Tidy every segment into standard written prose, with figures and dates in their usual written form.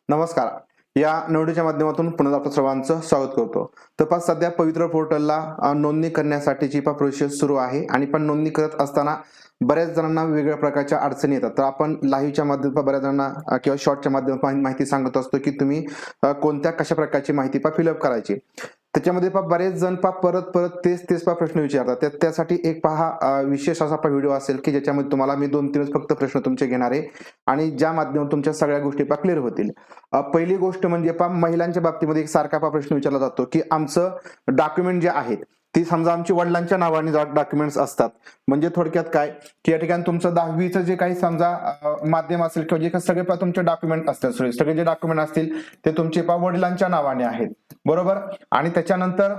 नमस्कार. या निवडीच्या माध्यमातून पुन्हा आपल्या सर्वांचं स्वागत करतो. तर सध्या पवित्र पोर्टलला नोंदणी करण्यासाठीची प्रोसेस सुरू आहे आणि पण नोंदणी करत असताना बऱ्याच जणांना वेगवेगळ्या प्रकारच्या अडचणी येतात. तर आपण लाईव्हच्या माध्यमातून बऱ्याच जणांना किंवा शॉर्टच्या माध्यमातून माहिती सांगत असतो की तुम्ही कोणत्या कशा प्रकारची माहिती फिलअप करायची. त्याच्यामध्ये बरेच जण परत परत तेच प्रश्न विचारतात. त्यासाठी एक विशेष असा व्हिडिओ असेल की ज्याच्यामध्ये तुम्हाला मी 2-3 फक्त प्रश्न तुमचे घेणार आहे आणि ज्या माध्यमातून तुमच्या सगळ्या गोष्टी क्लिअर होतील. पहिली गोष्ट म्हणजे महिलांच्या बाबतीमध्ये एक सारखा प्रश्न विचारला जातो की आमचं डॉक्युमेंट जे आहेत ती समजा आमची वडिलांच्या नावाने डॉक्युमेंट्स असतात. म्हणजे थोडक्यात काय की या ठिकाणी तुमचं 10वीचं जे काही समजा माध्यम असेल किंवा जे काही सगळे तुमचे डॉक्युमेंट असतात, सगळे जे डॉक्युमेंट असतील ते तुमचे वडिलांच्या नावाने आहेत, बरोबर. आणि त्याच्यानंतर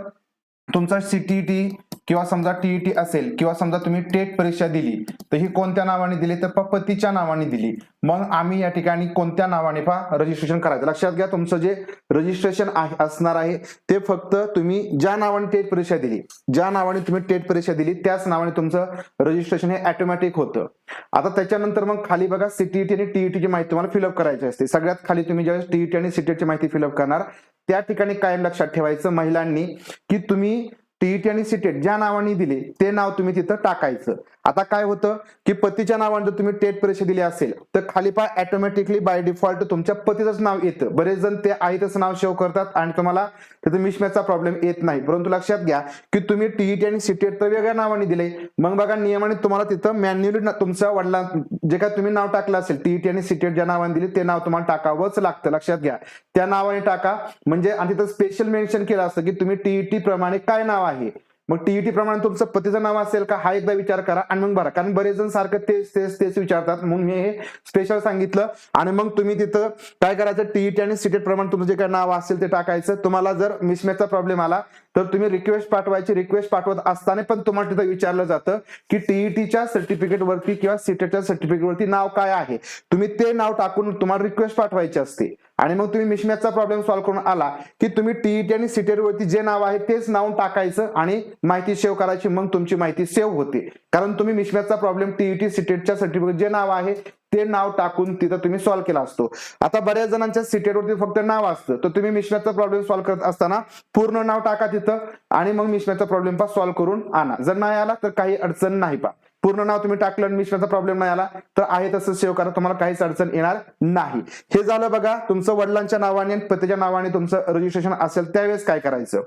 तुमचा सीटीटी किंवा समजा टीईटी असेल किंवा समजा तुम्ही टेट परीक्षा दिली तर ही कोणत्या नावाने दिली तर पतीच्या नावाने दिली. मग आम्ही या ठिकाणी कोणत्या नावाने रजिस्ट्रेशन करायचं. लक्षात घ्या, तुमचं जे रजिस्ट्रेशन असणार आहे ते फक्त तुम्ही ज्या नावाने टेट परीक्षा दिली, ज्या नावाने तुम्ही टेट परीक्षा दिली त्याच नावाने तुमचं रजिस्ट्रेशन हे ऑटोमॅटिक होतं. आता त्याच्यानंतर मग खाली बघा सीटीटी आणि टीईटीची माहिती तुम्हाला फिलअप करायची असते. सगळ्यात खाली तुम्ही ज्यावेळेस टीईटी आणि सीटीची माहिती फिलअप करणार त्या ठिकाणी कायम लक्षात ठेवायचं महिलांनी की तुम्ही टीईटी आणि सीटेट ज्या नावाने दिले ते नाव तुम्ही तिथं टाकायचं. आता काय होतं की पतीच्या नावाने जर तुम्ही टेट परीक्षा दिली असेल तर खाली ऑटोमॅटिकली बाय डिफॉल्ट तुमच्या पतीचंच नाव येतं. बरेच जण ते आईचं नाव सेव्ह करतात आणि तुम्हाला तिथे मिसमॅचचा प्रॉब्लेम येत नाही. परंतु लक्षात घ्या की तुम्ही टीईटी आणि सीटेट तर वेगळ्या नावाने दिले, मग बघा नियमाने तुम्हाला तिथं मॅन्युअली तुमच्या वडिलां जे काय तुम्ही नाव टाकलं असेल टीईटी आणि सीटेट ज्या नावाने दिले ते नाव तुम्हाला टाकावंच लागतं. लक्षात घ्या, त्या नावाने टाका. म्हणजे आणि तिथं स्पेशल मेन्शन केलं असतं की तुम्ही टीईटी प्रमाणे काय नाव आहे. मग टीईटी प्रमाणे तुमचं पतीचं नाव असेल का हा एकदा विचार करा आणि मग भरा. कारण बरेच जण सारखं तेच विचारतात, म्हणून मी हे स्पेशल सांगितलं. आणि मग तुम्ही तिथं काय करायचं, टीईटी आणि सीटेट प्रमाणे तुमचं जे काय नाव असेल ते टाकायचं. तुम्हाला जर मिसमॅचचा प्रॉब्लेम आला तर तुम्ही रिक्वेस्ट पाठवायची. रिक्वेस्ट पाठवत असताना पण तुम्हाला तिथं विचारलं जातं की टीईटीच्या सर्टिफिकेट वरती किंवा सीटेटच्या सर्टिफिकेट वरती नाव काय आहे, तुम्ही ते नाव टाकून तुम्हाला रिक्वेस्ट पाठवायची असते. आणि मग तुम्ही मिसमॅचचा प्रॉब्लेम सॉल्व्ह करून आला की तुम्ही टीईटी आणि सीटेट वरती जे नाव आहे तेच नाव टाकायचं आणि माहिती सेव्ह करायची. मग तुमची माहिती सेव्ह होते. कारण तुम्ही मिसमॅचचा प्रॉब्लेम टीईटी सीटेटच्या सर्टिफिकेट जे नाव आहे ते नाव टाकून तिथं तुम्ही सॉल्व्ह केला असतो. आता बऱ्याच जणांच्या सीटेट वरती फक्त नाव असतं, तर तुम्ही मिसमॅचचा प्रॉब्लेम सॉल्व्ह करत असताना पूर्ण नाव टाका तिथं आणि मग मिसमॅचचा प्रॉब्लेम सॉल्व्ह करून आणा. जर नाही आला तर काही अडचण नाही. पूर्ण नाव तुम्ही टाकलं आणि मिसमॅचचा प्रॉब्लेम नाही आला तर आहे तसं सेव्ह करा, तुम्हाला काहीच अडचण येणार नाही. हे झालं बघा तुमचं वडिलांच्या नावाने आणि पतीच्या नावाने तुमचं रजिस्ट्रेशन असेल त्यावेळेस काय करायचं.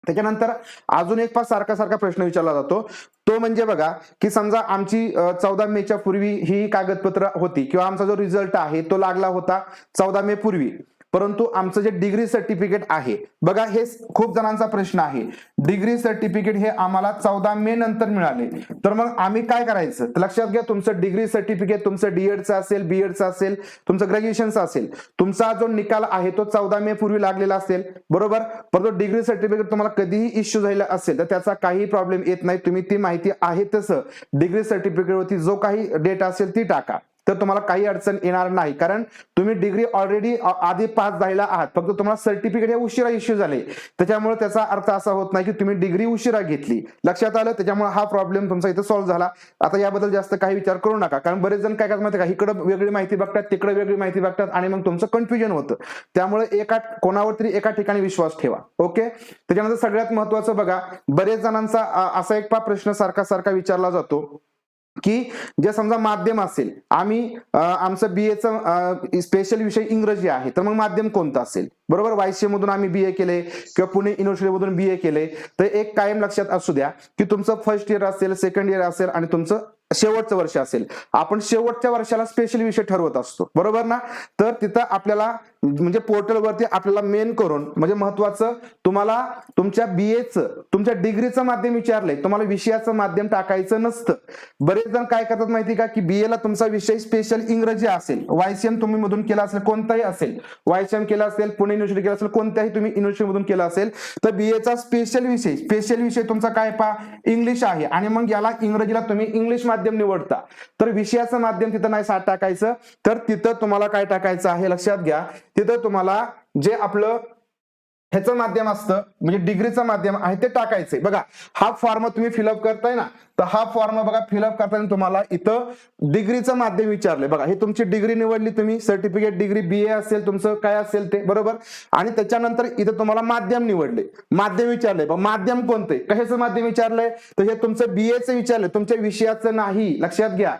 त्याच्यानंतर अजून एक सारखा प्रश्न विचारला जातो, तो म्हणजे बघा की समजा आमची 14 मेच्या पूर्वी ही कागदपत्र होती किंवा आमचा जो रिझल्ट आहे तो लागला होता 14 मे पूर्वी, परंतु आमचं जे डिग्री सर्टिफिकेट आहे बघा, हे खूप जणांचा प्रश्न आहे. डिग्री सर्टिफिकेट हे आम्हाला 14 मे नंतर मिळाले तर मग आम्ही काय करायचं. तर लक्षात घ्या, तुमचं डिग्री सर्टिफिकेट तुमचं डीएडचं असेल, बीएडचं असेल, तुमचं ग्रॅज्युएशनचं असेल, तुमचा जो निकाल आहे तो 14 मे पूर्वी लागलेला असेल, बरोबर. परंतु डिग्री सर्टिफिकेट तुम्हाला कधीही इश्यू झालेला असेल तर त्याचा काही प्रॉब्लेम येत नाही. तुम्ही ती माहिती आहे तसं डिग्री सर्टिफिकेट वरती जो काही डेट असेल ती टाका, तर तुम्हाला काही अडचण येणार नाही. कारण तुम्ही डिग्री ऑलरेडी आधी पास झालेला आहात, फक्त तुम्हाला सर्टिफिकेट हे उशिरा इश्यू झाले, त्याच्यामुळे त्याचा अर्थ असा होत नाही की तुम्ही डिग्री उशिरा घेतली. लक्षात आलं. त्याच्यामुळे हा प्रॉब्लेम तुमचा इथे सॉल्व्ह झाला. आता याबद्दल जास्त काही विचार करू नका, कारण बरेच जण काय करतात माहिती का, इकडे वेगळी माहिती बघतात तिकडे वेगळी माहिती बघतात आणि मग तुमचं कन्फ्युजन होतं. त्यामुळे कोणावर तरी एका ठिकाणी विश्वास ठेवा. ओके. त्याच्यानंतर सगळ्यात महत्वाचं बघा, बरेच जणांचा असा एक प्रश्न सारखा विचारला जातो की जे समजा माध्यम असेल, आम्ही आमचं बीएचं स्पेशल विषय इंग्रजी आहे तर मग माध्यम कोणतं असेल, बरोबर. वायसीए मधून आम्ही बीए केले किंवा पुणे युनिव्हर्सिटी मधून बीए केले तर एक कायम लक्षात असू द्या की तुमचं फर्स्ट इयर असेल, सेकंड इयर असेल आणि तुमचं शेवटचं वर्ष असेल. आपण शेवटच्या वर्षाला स्पेशल विषय ठरवत असतो, बरोबर ना. तर तिथं आपल्याला म्हणजे पोर्टलवरती आपल्याला मेन करून म्हणजे महत्वाचं तुम्हाला तुमच्या बीएचं तुमच्या डिग्रीचं माध्यम विचारलंय, तुम्हाला विषयाचं माध्यम टाकायचं नसतं. बरेच जण काय करतात माहिती का की बीए ला तुमचा विषय स्पेशल इंग्रजी असेल, वायसीएम तुम्ही मधून केला असेल, कोणताही असेल, वायसीएम केला असेल, पुणे युनिव्हर्सिटी केला असेल, कोणत्याही तुम्ही युनिव्हर्सिटी मधून केला असेल तर बीएचा स्पेशल विषय तुमचा काय इंग्लिश आहे आणि मग याला इंग्रजीला तुम्ही इंग्लिश माध्यम निवडता, तर विषयाचं माध्यम तिथं नाही टाकायचं. तर तिथं तुम्हाला काय टाकायचं आहे लक्षात घ्या, तिथं तुम्हाला जे आपलं ह्याचं माध्यम असतं म्हणजे डिग्रीचं माध्यम आहे ते टाकायचंय बघा. हा फॉर्म तुम्ही फिलअप करताय ना, तर हा फॉर्म बघा फिलअप करताना तुम्हाला इथं डिग्रीचं माध्यम विचारलंय बघा. हे तुमची डिग्री निवडली तुम्ही, सर्टिफिकेट डिग्री BA असेल तुमचं काय असेल ते, बरोबर. आणि त्याच्यानंतर इथं तुम्हाला माध्यम निवडले, माध्यम विचारलंय. माध्यम कोणते, कशाचं माध्यम विचारलंय, तर हे तुमचं BAचं विचारलंय, तुमच्या विषयाचं नाही, लक्षात घ्या.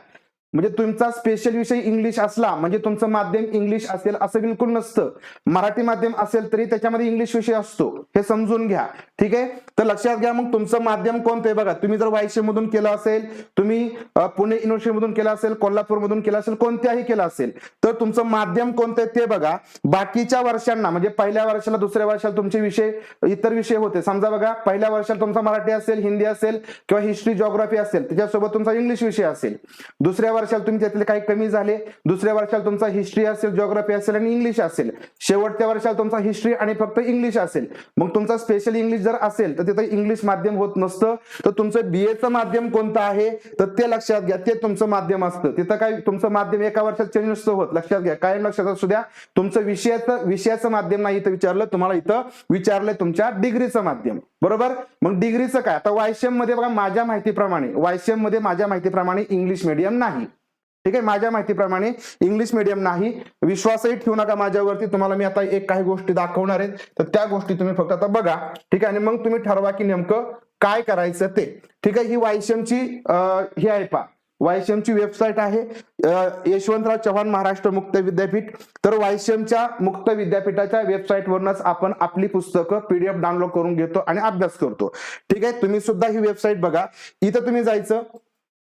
म्हणजे तुमचा स्पेशल विषय इंग्लिश असला म्हणजे तुमचं माध्यम इंग्लिश असेल असं बिलकुल नसतं. मराठी माध्यम असेल तरी त्याच्यामध्ये इंग्लिश विषय असतो, हे समजून घ्या. ठीक आहे, तर लक्षात घ्या. मग तुमचं माध्यम कोणतं आहे बघा. तुम्ही जर वायसीएम मधून केलं असेल, तुम्ही पुणे युनिव्हर्सिटी मधून केलं असेल, कोल्हापूर मधून केलं असेल, कोणत्याही केलं असेल, तर तुमचं माध्यम कोणतं आहे ते बघा. बाकीच्या वर्षांना म्हणजे पहिल्या वर्षाला दुसऱ्या वर्षाला तुमचे विषय इतर विषय होते. समजा बघा पहिल्या वर्षाला तुमचा मराठी असेल, हिंदी असेल किंवा हिस्ट्री जिओग्राफी असेल, त्याच्यासोबत तुमचा इंग्लिश विषय असेल. दुसऱ्या वर्षाला तुम्ही त्यातले काही कमी झाले, दुसऱ्या वर्षाला तुमचा हिस्ट्री असेल, जिओग्राफी असेल आणि इंग्लिश असेल. शेवटच्या वर्षाला तुमचा हिस्ट्री आणि फक्त इंग्लिश असेल. मग तुमचा स्पेशल इंग्लिश जर असेल तर तिथे इंग्लिश माध्यम होत नसतं. तर तुमचं BAचं माध्यम कोणतं आहे तर ते लक्षात घ्या, ते तुमचं माध्यम असतं. तिथं काय तुमचं माध्यम एका वर्षात चेंज नसतं होत, लक्षात घ्या. कायम लक्षात असू द्या, तुमचं विषयाचं माध्यम नाही इथं विचारलं, तुम्हाला इथं विचारलंय तुमच्या डिग्रीचं माध्यम, बरोबर. मग डिग्रीचं काय, आता वायसीएम मध्ये बघा माझ्या माहितीप्रमाणे, वायसीएम मध्ये माझ्या माहितीप्रमाणे इंग्लिश मीडियम नाही. ठीक आहे, माझ्या माहितीप्रमाणे इंग्लिश मीडियम नाही. विश्वासही ठेवू नका माझ्यावरती. तुम्हाला मी आता काही गोष्टी दाखवणार आहेत, तर त्या गोष्टी तुम्ही फक्त आता बघा. ठीक आहे, आणि मग तुम्ही ठरवा की नेमकं काय करायचं ते. ठीक आहे, ही वायसीएमची ही आहे पहा, वायसीएमची वेबसाईट आहे यशवंतराव चव्हाण महाराष्ट्र मुक्त विद्यापीठ. तर वायसीएमच्या मुक्त विद्यापीठाच्या वेबसाईटवरूनच आपण आपली पुस्तकं PDF डाउनलोड करून घेतो आणि अभ्यास करतो. ठीक आहे, तुम्ही सुद्धा ही वेबसाईट बघा. इथं तुम्ही जायचं,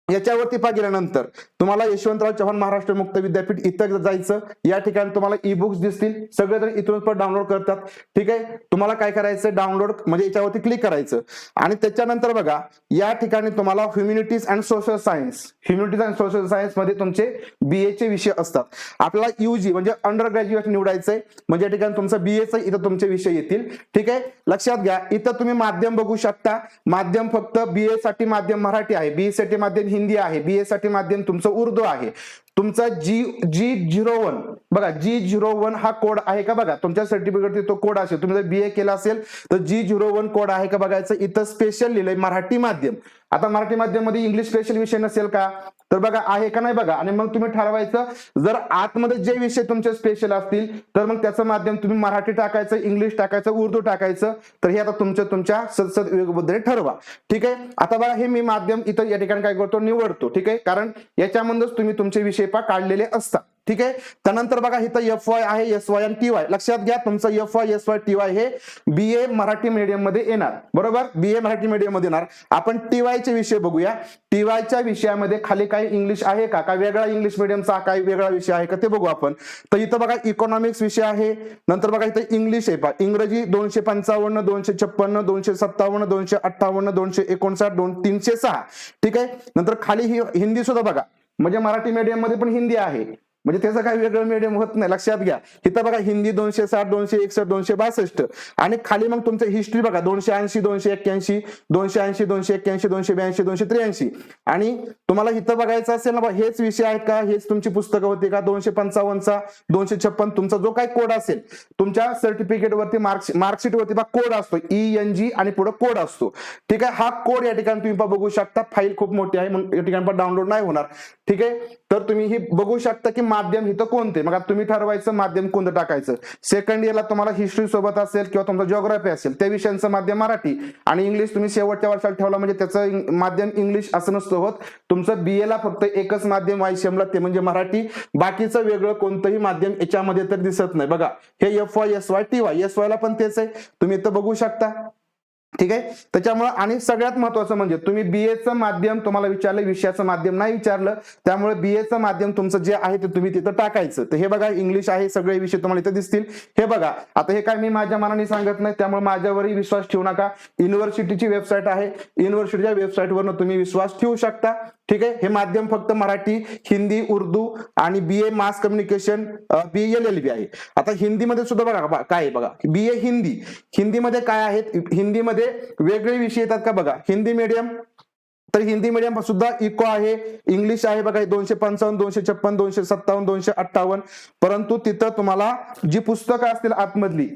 याच्यावरती गेल्यानंतर तुम्हाला यशवंतराव चव्हाण महाराष्ट्र मुक्त विद्यापीठ इथं जायचं. या ठिकाणी तुम्हाला ई-बुक्स दिसतील, सगळे जण इथूनच पण डाउनलोड करतात. ठीक आहे, तुम्हाला काय करायचं, डाउनलोड म्हणजे याच्यावरती क्लिक करायचं आणि त्याच्यानंतर बघा या ठिकाणी तुम्हाला humanities and social science, humanities and social science मध्ये तुमचे BAचे विषय असतात. आपल्याला UG म्हणजे अंडर ग्रॅज्युएट निवडायचंय, म्हणजे या ठिकाणी तुमचं BAचं इथं तुमचे विषय येतील. ठीक आहे, लक्षात घ्या. इथं तुम्ही माध्यम बघू शकता. माध्यम फक्त BA साठी माध्यम मराठी आहे, BA साठी माध्यम हिंदी आहे, BA साठी माध्यम तुमचं उर्दू आहे. तुमचा G01 बघा, G01 हा कोड आहे का बघा, तुमच्या सर्टिफिकेटवरती तो कोड असेल. तुम्ही जर BA केला असेल तर G01 कोड आहे का बघायचं. इथं स्पेशल लिहिलंय मराठी माध्यम. आता मराठी माध्यम मध्ये इंग्लिश स्पेशल विषय नसेल का, तर बघा आहे का नाही बघा. आणि मग तुम्ही ठरवायचं, जर आतमध्ये जे विषय तुमचे स्पेशल असतील तर मग त्याचं माध्यम तुम्ही मराठी टाकायचं, इंग्लिश टाकायचं, उर्दू टाकायचं. तर हे आता तुमच्या सदसद विवेकबुद्धीने ठरवा. ठीक आहे, आता बघा हे मी माध्यम इथं या ठिकाणी काय करतो, निवडतो. ठीक आहे, कारण याच्यामधूनच तुम्ही तुमचे विषय काढलेले असतात. ठीक आहे, त्यानंतर बघा इथं FY आहे, SY आणि TY. लक्षात घ्या, तुमचं FY, SY, TY हे BA मराठी मीडियम मध्ये येणार, बरोबर. BA मराठी मीडियम मध्ये येणार. आपण TY चे विषय बघूया. TY च्या विषयामध्ये खाली काही इंग्लिश आहे का, काय वेगळा इंग्लिश मीडियमचा काही वेगळा विषय आहे का ते बघू आपण. तर इथं बघा इकॉनॉमिक्स विषय आहे. नंतर बघा इथं इंग्लिश आहे पहा, इंग्रजी 255, 256, 257, 258, 259, 306. ठीक आहे, नंतर खाली ही हिंदी सुद्धा बघा, म्हणजे मराठी मीडियम मध्ये पण हिंदी आहे, म्हणजे त्याचं काही वेगळं मीडियम होत नाही. लक्षात घ्या, इथं बघा हिंदी 260, 261, 262 आणि खाली मग तुमचं हिस्ट्री बघा 280, 281, 280, 281, 282, 283. आणि तुम्हाला इथं बघायचं असेल ना, हेच विषय आहेत का, हेच तुमची पुस्तकं होती का, 255चा 256 तुमचा जो काही कोड असेल तुमच्या सर्टिफिकेट वरती, मार्कशीट वरती कोड असतो ENG आणि पुढे कोड असतो. ठीक आहे, हा कोड या ठिकाणी तुम्ही बघू शकता. फाईल खूप मोठी आहे म्हणून या ठिकाणी डाउनलोड नाही होणार. ठीक आहे, तर तुम्ही ही बघू शकता की माध्यम इथं कोणते. मग तुम्ही ठरवायचं माध्यम कोणतं टाकायचं. सेकंड इयरला तुम्हाला हिस्ट्री सोबत असेल किंवा तुमचा जिओग्राफी असेल, त्या विषयांचं माध्यम मराठी आणि इंग्लिश तुम्ही शेवटच्या वर्षाला ठेवला म्हणजे त्याचं माध्यम इंग्लिश असं नसतं होत. तुमचं BA ला फक्त एकच माध्यम वायसीएमला, ते म्हणजे मराठी. बाकीचं वेगळं कोणतंही माध्यम याच्यामध्ये तर दिसत नाही. बघा हे FY, SY, TY, SY ला पण तेच आहे, तुम्ही इथं बघू शकता. ठीक आहे, त्याच्यामुळे आणि सगळ्यात महत्वाचं म्हणजे तुम्ही BAचं माध्यम तुम्हाला विचारलं, विषयाचं माध्यम नाही विचारलं. त्यामुळे BAचं माध्यम तुमचं जे आहे ते तुम्ही तिथं टाकायचं. तर हे बघा इंग्लिश आहे, सगळे विषय तुम्हाला इथं दिसतील. हे बघा, आता हे काय मी माझ्या मनाने सांगत नाही, त्यामुळे माझ्यावरही विश्वास ठेवू नका. युनिव्हर्सिटीची वेबसाईट आहे, युनिव्हर्सिटीच्या वेबसाईटवरून तुम्ही विश्वास ठेवू शकता. ठीक आहे, हे माध्यम फक्त मराठी, हिंदी, उर्दू आणि BA mass communication, BA LLB आहे. आता हिंदीमध्ये सुद्धा बघा काय आहे बघा, BA हिंदी. हिंदीमध्ये काय आहेत, हिंदीमध्ये वेगळे विषय येतात का बघा. हिंदी मीडियम, तर हिंदी मीडियम सुद्धा इको आहे, इंग्लिश आहे बघा 255, 256, 257, 258. परंतु तिथं तुम्हाला जी पुस्तकं असतील आतमधली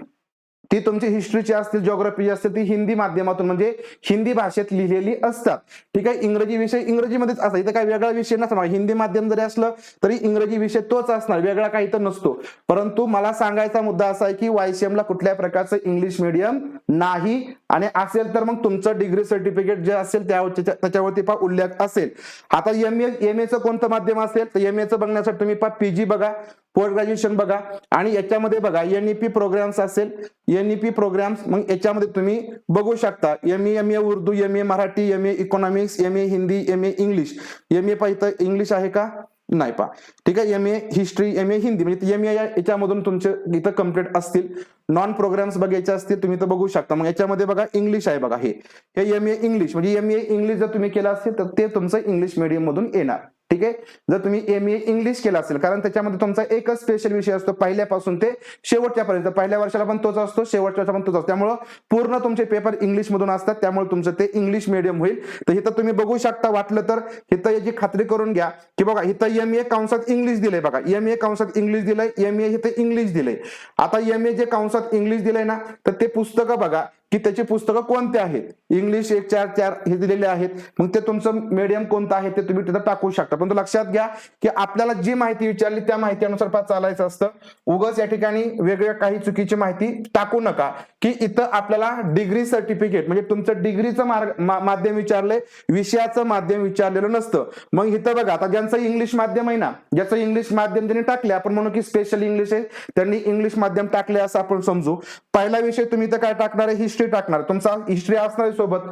ती तुमची हिस्ट्रीची असतील, जिओग्राफीची असतील, ती हिंदी माध्यमातून म्हणजे हिंदी भाषेत लिहिलेली असतात. ठीक आहे. इंग्रजी विषय इंग्रजीमध्येच असतात, इथं काही वेगळा विषय नसणार. हिंदी माध्यम जरी असलं तरी इंग्रजी विषय तोच असणार, वेगळा काही तर नसतो. परंतु मला सांगायचा मुद्दा असा आहे की YCM ला कुठल्या प्रकारचं इंग्लिश मीडियम नाही, आणि असेल तर मग तुमचं डिग्री सर्टिफिकेट जे असेल त्याच्यावरती उल्लेख असेल. आता MA चं कोणतं माध्यम असेल तर MA चं बघण्यासाठी तुम्ही PG बघा, पोस्ट ग्रॅज्युएशन बघा, आणि याच्यामध्ये बघा NEP प्रोग्राम्स असेल, NEP प्रोग्राम्स, मग याच्यामध्ये तुम्ही बघू शकता MA Urdu, MA Marathi, MA economics, MA Hindi, MA English. MA पाहिजे इंग्लिश आहे का? नाही पा. ठीक आहे. MA हिस्ट्री, MA हिंदी, म्हणजे MA याच्यामधून तुमचे इथं कम्प्लीट असतील. नॉन प्रोग्राम्स बघायचे असतील तुम्ही तर बघू शकता. मग याच्यामध्ये बघा इंग्लिश आहे बघा, हे MA इंग्लिश, म्हणजे MA इंग्लिश जर तुम्ही केलं असेल तर ते तुमचं इंग्लिश मीडियम मधून येणार. ठीक आहे. जर तुम्ही MA इंग्लिश केला असेल, कारण त्याच्यामध्ये तुमचा एकच स्पेशल विषय असतो पहिल्यापासून ते शेवटच्यापर्यंत, पहिल्या वर्षाला पण तोच असतो, शेवटच्या वर्षाला पण तोच असतो, त्यामुळे पूर्ण तुमचे पेपर इंग्लिश मधून असतात, त्यामुळे तुमचं ते इंग्लिश मीडियम होईल. तर इथं तुम्ही बघू शकता, वाटलं तर इथं याची खात्री करून घ्या की बघा इथं MA कंसात इंग्लिश दिलंय बघा, MA कंसात इंग्लिश दिलंय, MA इथं इंग्लिश दिलंय. आता MA जे कंसात इंग्लिश दिलंय ना, तर ते पुस्तकं बघा की त्याची पुस्तकं कोणते आहेत. इंग्लिश 1, 4, 4 हे दिलेले आहेत. मग ते तुमचं मीडियम कोणतं आहे ते तुम्ही तिथं टाकू शकता. पण लक्षात घ्या की आपल्याला जी माहिती विचारली त्या माहितीनुसार चालायचं असतं. उगाच या ठिकाणी वेगळ्या काही चुकीची माहिती टाकू नका की इथं आपल्याला डिग्री सर्टिफिकेट म्हणजे तुमचं डिग्रीचं माध्यम विचारलंय, विषयाचं माध्यम विचारलेलं नसतं. मग इथं बघा, आता ज्यांचं इंग्लिश माध्यम आहे ना, ज्याचं इंग्लिश माध्यम त्यांनी टाकले, आपण म्हणू की स्पेशल इंग्लिश आहे, त्यांनी इंग्लिश माध्यम टाकले असं आपण समजू. पहिला विषय तुम्ही इथं काय टाकणार आहे? हिस्ट्री टाकणार. तुमचा हिस्ट्री असणार आहे सोबत,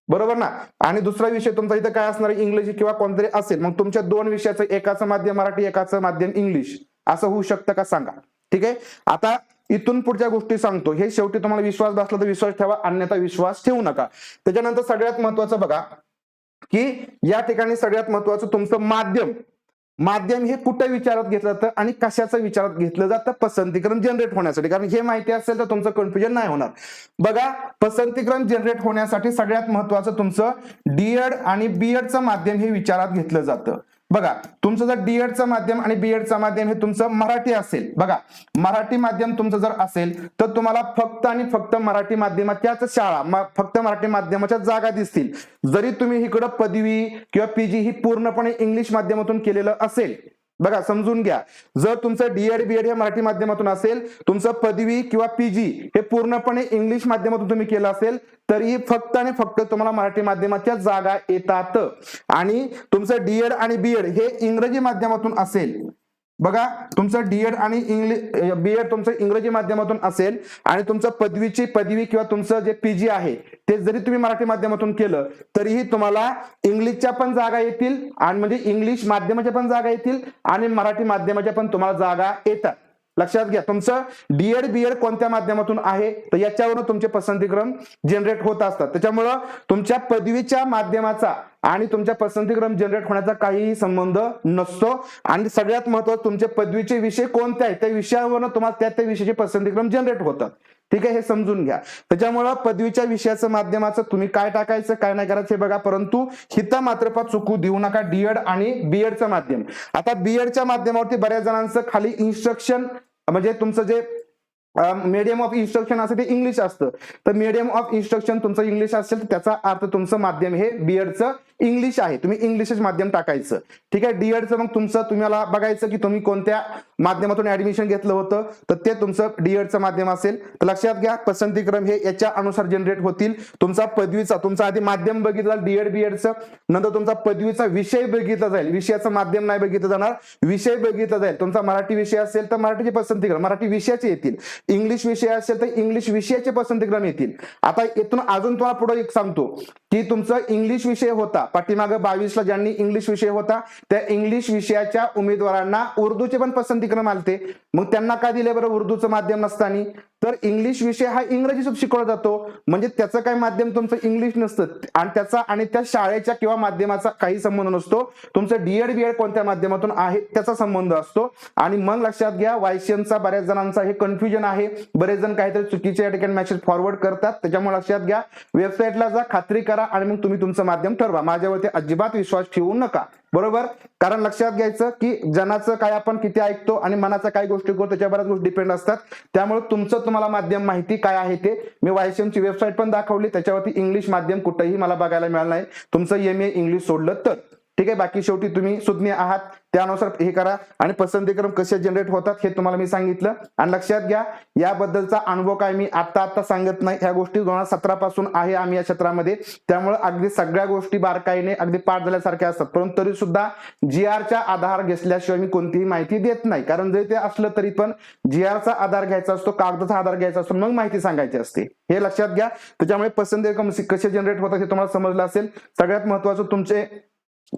बरोबर ना. आणि दुसरा विषय तुमचा इथं काय असणार आहे? इंग्लिश किंवा कोणतरी असेल. मग तुमच्या दोन विषयाचं, एकाचं माध्यम मराठी, एकाचं माध्यम इंग्लिश, असं होऊ शकतं का सांगा. ठीक आहे. आता इथून पुढच्या गोष्टी सांगतो. हे शेवटी तुम्हाला विश्वास बसला तर विश्वास ठेवा, अन्यथा विश्वास ठेवू नका. त्याच्यानंतर सगळ्यात महत्वाचं बघा की या ठिकाणी सगळ्यात महत्वाचं तुमचं माध्यम हे कुठं विचारात घेतलं जातं आणि कशाचं विचारात घेतलं जातं? पसंतीक्रम जनरेट होण्यासाठी. कारण हे माहिती असेल तर तुमचं कन्फ्युजन नाही होणार. बघा, पसंतीक्रम जनरेट होण्यासाठी सगळ्यात महत्वाचं तुमचं D.Ed आणि B.Edचं माध्यम हे विचारात घेतलं जातं. बघा, तुमचं जर D.Edचं माध्यम आणि B.Edचं माध्यम हे तुमचं मराठी असेल, बघा मराठी माध्यम तुमचं जर असेल तर तुम्हाला फक्त आणि फक्त मराठी माध्यमाच्याच शाळा, फक्त मराठी माध्यमाच्या जागा दिसतील. जरी तुम्ही इकडं पदवी किंवा PG ही पूर्णपणे इंग्लिश माध्यमातून केलेलं असेल, बघा समजून घ्या, जर तुमचं D.Ed B.Ed हे मराठी माध्यमातून असेल, तुमचं पदवी किंवा PG हे पूर्णपणे इंग्लिश माध्यमातून तुम्ही केलं असेल, तरी फक्त आणि फक्त तुम्हाला मराठी माध्यमाच्या जागा येतात. आणि तुमचं D.Ed आणि B.Ed हे इंग्रजी माध्यमातून असेल, बघा तुमचं D.Ed आणि B.Ed तुमचं इंग्रजी माध्यमातून असेल आणि तुमचं पदवीची पदवी किंवा तुमचं जे PG आहे ते जरी तुम्ही मराठी माध्यमातून केलं तरीही तुम्हाला इंग्लिशच्या पण जागा येतील, आणि म्हणजे इंग्लिश माध्यमाच्या पण जागा येतील आणि मराठी माध्यमाच्या पण तुम्हाला जागा येतात. लक्षात घ्या, तुमचं D.Ed B.Ed कोणत्या माध्यमातून आहे तर याच्यावरून तुमचे पसंतीक्रम जनरेट होत असतात. त्याच्यामुळं तुमच्या पदवीच्या माध्यमाचा आणि तुमच्या पसंतीक्रम जनरेट होण्याचा काहीही संबंध नसतो. आणि सगळ्यात महत्त्वाचं तुमचे पदवीचे विषय कोणते आहेत त्या विषयावरून तुम्हाला त्या विषयाचे पसंतीक्रम जनरेट होतात. ठीक आहे, हे समजून घ्या. त्याच्यामुळं पदवीच्या विषयाचं माध्यमाचं तुम्ही काय टाकायचं काय नाही करायचं हे बघा, परंतु हिथं मात्र चुकू देऊ नका D.Ed आणि B.Edचं माध्यम. आता B.Edच्या माध्यमावरती बऱ्याच जणांचं खाली इन्स्ट्रक्शन म्हणजे तुमचं जे मीडियम ऑफ इन्स्ट्रक्शन असेल ते इंग्लिश असतं, तर मीडियम ऑफ इन्स्ट्रक्शन तुमचं इंग्लिश असेल तर त्याचा अर्थ तुमचं माध्यम हे B.Edचं इंग्लिश आहे, तुम्ही इंग्लिशच माध्यम टाकायचं. ठीक आहे. D.Edचं मग तुमचं तुम्हाला बघायचं की तुम्ही कोणत्या माध्यमातून ऍडमिशन घेतलं होतं तर ते तुमचं D.Edचं माध्यम असेल. तर लक्षात घ्या, पसंतीक्रम हे याच्या अनुसार जनरेट होतील. तुमचा पदवीचा, तुमचा आधी माध्यम बघितलं D.Ed B.Edचं, नंतर तुमचा पदवीचा विषय बघितला जाईल, विषयाचं माध्यम नाही बघितलं जाणार, विषय बघितला जाईल. तुमचा मराठी विषय असेल तर मराठीचे पसंतीक्रम मराठी विषयाचे येतील, इंग्लिश विषय असेल तर इंग्लिश विषयाचे पसंतीक्रम येतील. आता इथून अजून तुम्हाला पुढे एक सांगतो की तुमचा इंग्लिश विषय होता पाठीमागे 22ला ज्यांनी इंग्लिश विषय होता त्या इंग्लिश विषयाच्या उमेदवारांना उर्दूचे पण पसंतीक्रम आलते. मग त्यांना काय दिले बरं उर्दूचं माध्यम नसताना? तर इंग्लिश विषय हा इंग्रजीतून शिकवला जातो, म्हणजे त्याचं काय माध्यम तुमचं इंग्लिश नसतं आणि त्याचा आणि त्या शाळेच्या किंवा माध्यमाचा काही संबंध नसतो. तुमचं D.Ed B.Ed कोणत्या माध्यमातून आहे त्याचा संबंध असतो. आणि मग लक्षात घ्या, YCMचा बऱ्याच जणांचा हे कन्फ्युजन आहे, बरेच जण काहीतरी चुकीचे या ठिकाणी मेसेज फॉरवर्ड करतात. त्याच्यामुळे लक्षात घ्या, वेबसाईटला जा, खात्री करा आणि मग तुम्ही तुमचं माध्यम ठरवा. माझ्यावरती अजिबात विश्वास ठेवू नका, बरोबर. कारण लक्षात घ्यायचं की जनाचं काय आपण किती ऐकतो आणि मनाचा काय गोष्टी करतो त्याच्या बऱ्याच गोष्टी डिपेंड असतात. त्यामुळे तुमचं तुम्हाला माध्यम माहिती काय आहे ते मी वायसीएमची वेबसाईट पण दाखवली, त्याच्यावरती इंग्लिश माध्यम कुठेही मला बघायला मिळालं नाही, तुमचं MA इंग्लिश सोडलं तर. ठीक आहे, बाकी शेवटी तुम्ही सुज्ञ आहात त्यानुसार हे करा. आणि पसंतीक्रम कसे जनरेट होतात हे तुम्हाला मी सांगितलं. आणि लक्षात घ्या याबद्दलचा अनुभव काय मी आता सांगत नाही, ह्या गोष्टी 2017 पासून आहे आम्ही या क्षेत्रामध्ये, त्यामुळे अगदी सगळ्या गोष्टी बारकाईने अगदी पाठ झाल्यासारख्या असतात. परंतु तरी सुद्धा GRचा आधार घेतल्याशिवाय मी कोणतीही माहिती देत नाही, कारण जरी ते असलं तरी पण GRचा आधार घ्यायचा असतो, कागदाचा आधार घ्यायचा असतो, मग माहिती सांगायची असते, हे लक्षात घ्या. त्याच्यामुळे पसंतीक्रम कसे जनरेट होतात हे तुम्हाला समजलं असेल. सगळ्यात महत्वाचं तुमचे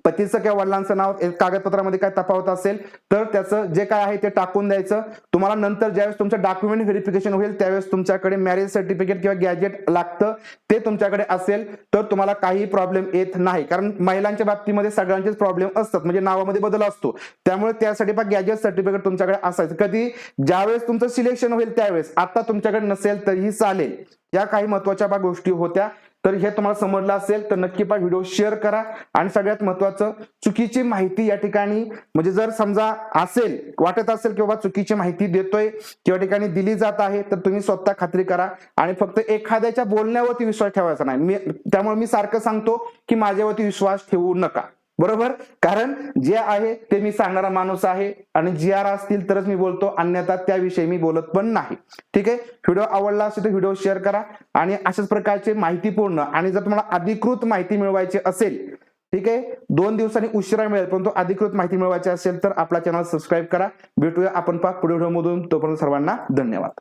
पतीचं किंवा वडिलांचं नाव कागदपत्रामध्ये काय तफावत असेल तर त्याचं जे काय आहे ते टाकून द्यायचं. तुम्हाला नंतर ज्यावेळेस तुमचं डॉक्युमेंट व्हेरिफिकेशन होईल त्यावेळेस तुमच्याकडे मॅरेज सर्टिफिकेट किंवा गॅजेट लागतं, ते तुमच्याकडे असेल तर तुम्हाला काही प्रॉब्लेम येत नाही. कारण महिलांच्या बाबतीमध्ये सगळ्यांचेच प्रॉब्लेम असतात, म्हणजे नावामध्ये बदल असतो, त्यामुळे त्यासाठी पण गॅजेट सर्टिफिकेट तुमच्याकडे असायचं. कधी ज्यावेळेस तुमचं सिलेक्शन होईल त्यावेळेस, आता तुमच्याकडे नसेल तरीही चालेल. या काही महत्वाच्या गोष्टी होत्या. तर हे तुम्हाला समजलं असेल तर नक्की व्हिडिओ शेअर करा. आणि सगळ्यात महत्वाचं चुकीची माहिती या ठिकाणी, म्हणजे जर समजा असेल वाटत असेल की बाबा चुकीची माहिती देतोय किंवा ठिकाणी दिली जात आहे तर तुम्ही स्वतः खात्री करा आणि फक्त एखाद्याच्या बोलण्यावरती विश्वास ठेवायचा नाही. त्यामुळे मी सारखं सांगतो की माझ्यावरती विश्वास ठेवू नका, बरोबर, कारण जे आहे ते मी सांगणारा माणूस आहे आणि GR असतील तरच मी बोलतो, अन्यथा त्याविषयी मी बोलत पण नाही. ठीक आहे, व्हिडिओ आवडला असेल तर व्हिडिओ शेअर करा. आणि अशाच प्रकारचे माहितीपूर्ण आणि जर तुम्हाला अधिकृत माहिती मिळवायची असेल, ठीक आहे, 2 दिवसांनी उशिरा मिळेल परंतु अधिकृत माहिती मिळवायची असेल तर आपला चॅनल सबस्क्राईब करा. भेटूया आपण पुढील व्हिडिओमधून, तोपर्यंत सर्वांना धन्यवाद.